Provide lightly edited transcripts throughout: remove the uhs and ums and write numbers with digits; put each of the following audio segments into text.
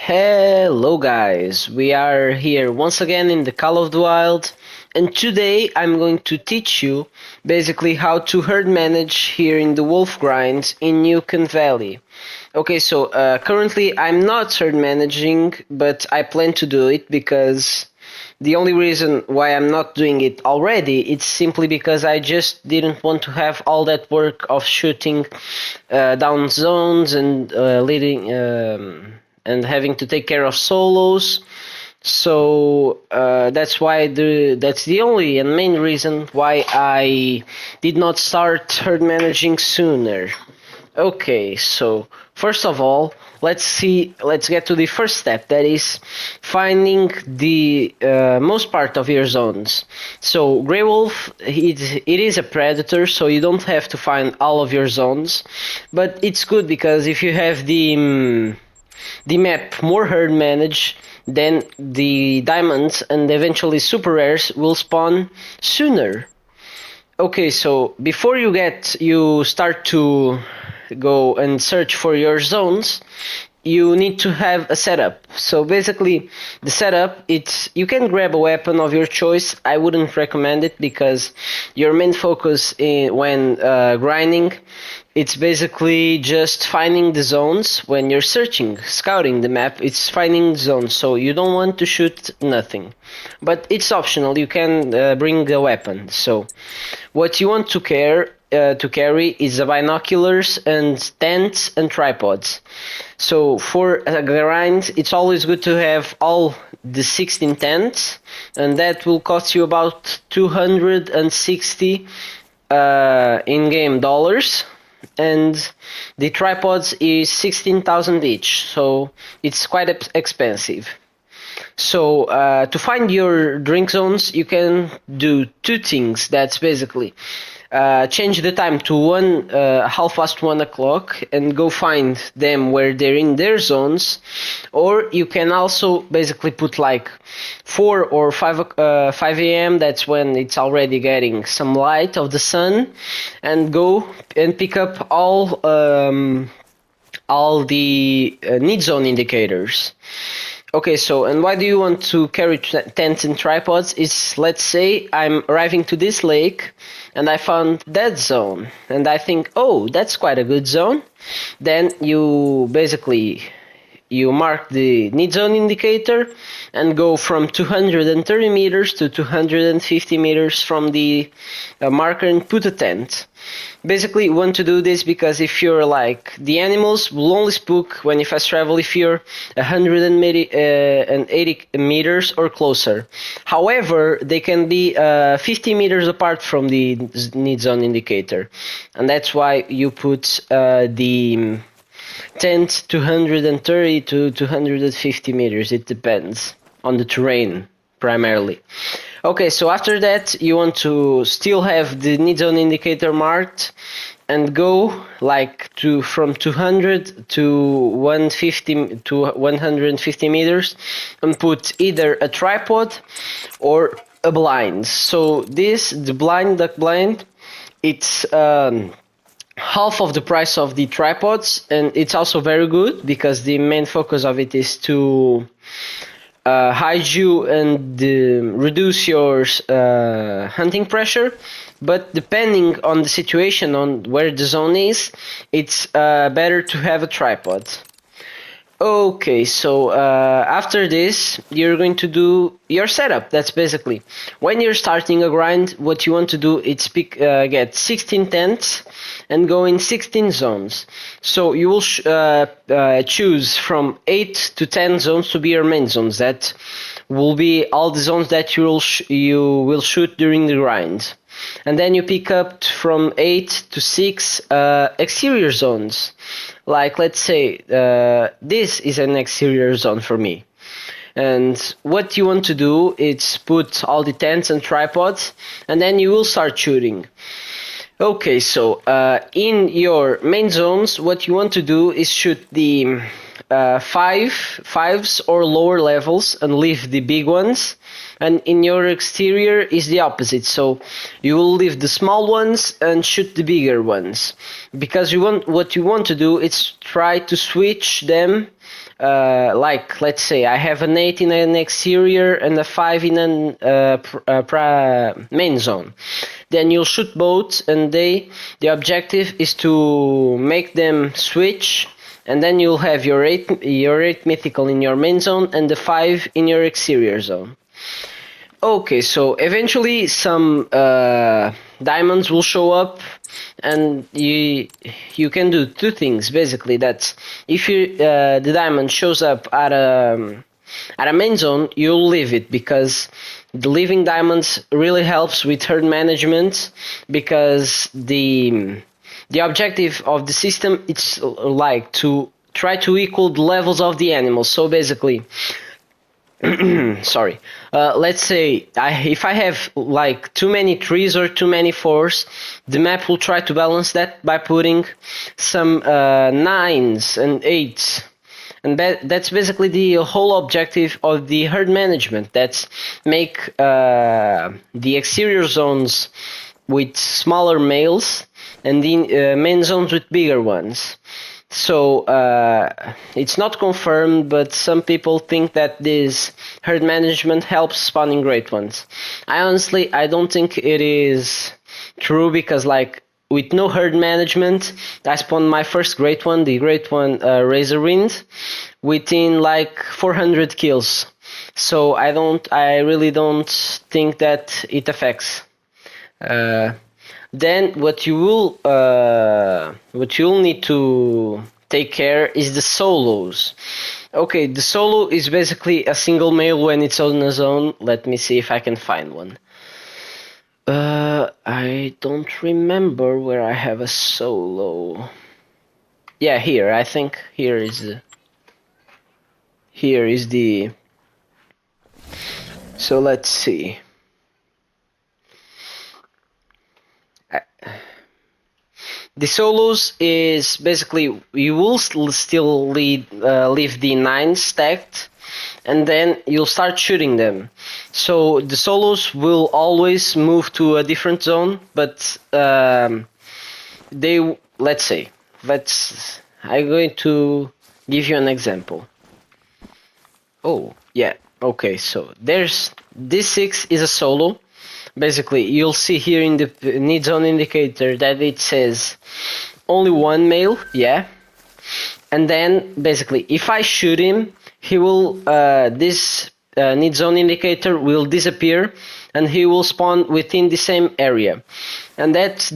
Hello guys, we are here once again in the Call of the Wild, and today I'm going to teach you basically how to herd manage here in the wolf grind in Yukon Valley. Okay, so currently I'm not herd managing, but I plan to do it because the only reason why I'm not doing it already, it's simply because I just didn't want to have all that work of shooting down zones and leading and having to take care of solos. So that's the only and main reason why I did not start herd managing sooner. Okay, so first of all, let's get to the first step, that is finding the most part of your zones. So Grey Wolf, it is a predator, so you don't have to find all of your zones, but it's good because if you have the map more herd managed, then the diamonds and eventually super rares will spawn sooner. Okay, so before you start to go and search for your zones, you need to have a setup. So basically, the setup, it's you can grab a weapon of your choice. I wouldn't recommend it because your main focus when grinding, it's basically just finding the zones. When you're searching, scouting the map, it's finding zones. So you don't want to shoot nothing, but it's optional. You can bring a weapon. So what you want to carry is the binoculars and tents and tripods. So for a grind, it's always good to have all the 16 tents, and that will cost you about 260 in-game dollars. And the tripods is 16,000 each, so it's quite expensive. So to find your drink zones, you can do two things. That's basically change the time to 1:30 and go find them where they're in their zones, or you can also basically put like 4 or 5 a.m. That's when it's already getting some light of the sun, and go and pick up all the need zone indicators. Okay, so and why do you want to carry tents and tripods? Is, let's say I'm arriving to this lake and I found that zone and I think, oh, that's quite a good zone. Then you mark the need zone indicator and go from 230 meters to 250 meters from the marker and put a tent. Basically, you want to do this because if you're like, the animals will only spook when you fast travel if you're 180 meters or closer. However, they can be 50 meters apart from the need zone indicator, and that's why you put the tent 230 to 250 meters. It depends on the terrain primarily. Okay, so after that you want to still have the need zone indicator marked and go like from 200 to 150 meters and put either a tripod or a blind. So the duck blind, it's half of the price of the tripods, and it's also very good because the main focus of it is to hide you and reduce your hunting pressure. But depending on the situation, on where the zone is, it's better to have a tripod. Okay, so after this, you're going to do your setup. That's basically, when you're starting a grind, what you want to do is get 16 tents and go in 16 zones. So you will choose from 8 to 10 zones to be your main zones. That will be all the zones that you will shoot during the grind. And then you pick up from 8 to 6 exterior zones. Like, let's say this is an exterior zone for me. And what you want to do is put all the tents and tripods, and then you will start shooting. Okay, so in your main zones, what you want to do is shoot the fives or lower levels and leave the big ones. And in your exterior is the opposite, so you will leave the small ones and shoot the bigger ones, because what you want to do is try to switch them like let's say I have an 8 in an exterior and a 5 in an main zone. Then you'll shoot both, and the objective is to make them switch, and then you'll have your 8 mythical in your main zone and the 5 in your exterior zone. Okay, so eventually some diamonds will show up, and you can do two things basically. That's if the diamond shows up at a main zone, you'll leave it, because the leaving diamonds really helps with herd management, because the objective of the system it's like to try to equal the levels of the animals. So basically, sorry, let's say if I have like too many trees or too many fours, the map will try to balance that by putting some 9s and 8s, and that's basically the whole objective of the herd management. That's make the exterior zones with smaller males and the main zones with bigger ones. So it's not confirmed, but some people think that this herd management helps spawning great ones. I don't think it is true, because like with no herd management, I spawned my first great one, the great one Razor Wind, within like 400 kills. So I really don't think that it affects. Then what you'll need to take care is the solos. Okay, the solo is basically a single male when it's on a zone. Let me see if I can find one. I don't remember where I have a solo. Yeah, here. I think here is the. So let's see. The solos is basically you will still leave the 9 stacked, and then you'll start shooting them. So the solos will always move to a different zone, but I'm going to give you an example. Oh yeah, okay. So there's this 6 is a solo. Basically, you'll see here in the need zone indicator that it says only one male, yeah. And then basically, if I shoot him, he will this need zone indicator will disappear, and he will spawn within the same area. And that's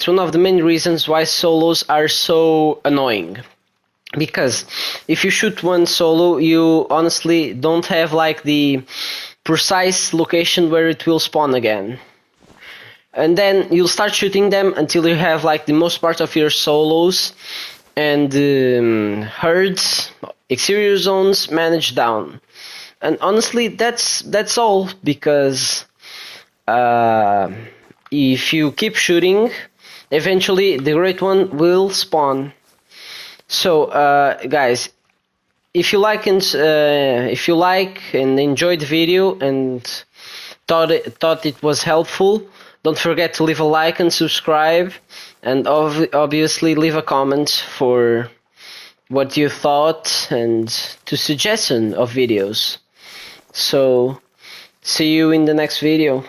one of the main reasons why solos are so annoying. Because if you shoot one solo, you honestly don't have like the precise location where it will spawn again. And then you'll start shooting them until you have like the most part of your solos and herds, exterior zones managed down. And honestly, that's all, because if you keep shooting, eventually the great one will spawn. So guys, if you like and enjoyed the video and thought it was helpful, don't forget to leave a like and subscribe, and obviously leave a comment for what you thought and to suggestion of videos. So see you in the next video.